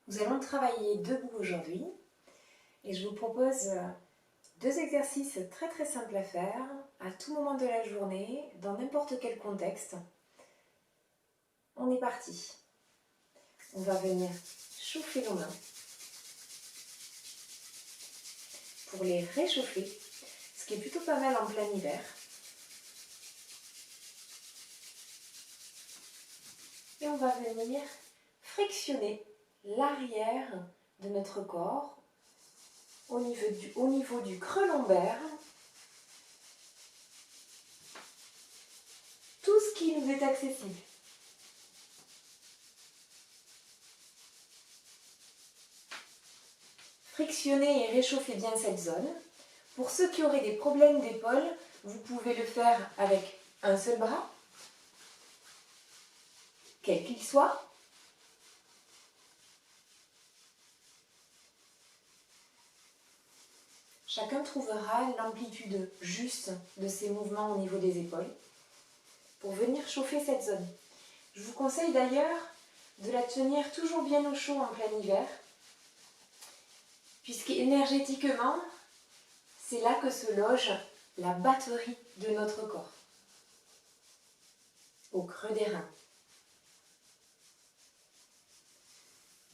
Nous allons travailler debout aujourd'hui et je vous propose deux exercices très simples à faire à tout moment de la journée, dans n'importe quel contexte. On est parti. On va venir chauffer nos mains pour les réchauffer, ce qui est plutôt pas mal en plein hiver. Et on va venir frictionner l'arrière de notre corps au niveau du creux lombaire. Tout ce qui nous est accessible. Frictionnez et réchauffez bien cette zone. Pour ceux qui auraient des problèmes d'épaule, vous pouvez le faire avec un seul bras, quel qu'il soit. Chacun trouvera l'amplitude juste de ses mouvements au niveau des épaules pour venir chauffer cette zone. Je vous conseille d'ailleurs de la tenir toujours bien au chaud en plein hiver, puisqu'énergétiquement, c'est là que se loge la batterie de notre corps, au creux des reins.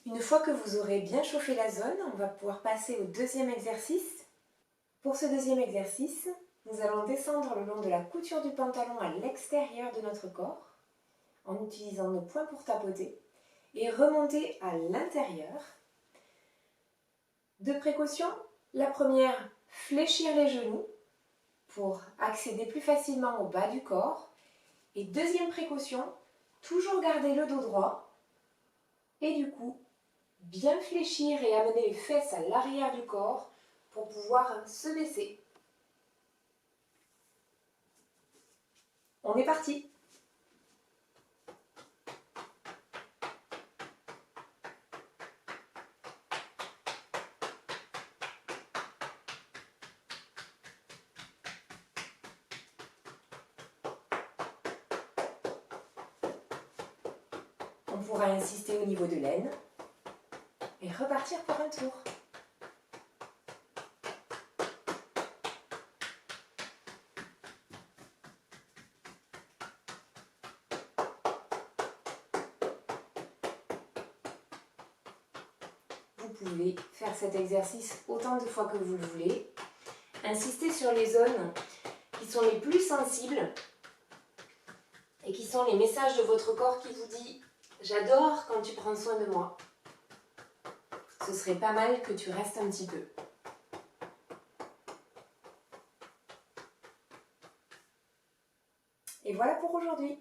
Une fois que vous aurez bien chauffé la zone, on va pouvoir passer au deuxième exercice. Pour ce deuxième exercice, nous allons descendre le long de la couture du pantalon à l'extérieur de notre corps, en utilisant nos poings pour tapoter, et remonter à l'intérieur. Deux précautions. La première, fléchir les genoux pour accéder plus facilement au bas du corps. Et deuxième précaution, toujours garder le dos droit et du coup, bien fléchir et amener les fesses à l'arrière du corps pour pouvoir se baisser. On est parti! On pourra insister au niveau de l'aine et repartir pour un tour. Vous pouvez faire cet exercice autant de fois que vous le voulez. Insistez sur les zones qui sont les plus sensibles et qui sont les messages de votre corps qui vous dit « J'adore quand tu prends soin de moi ». Ce serait pas mal que tu restes un petit peu. Et voilà pour aujourd'hui.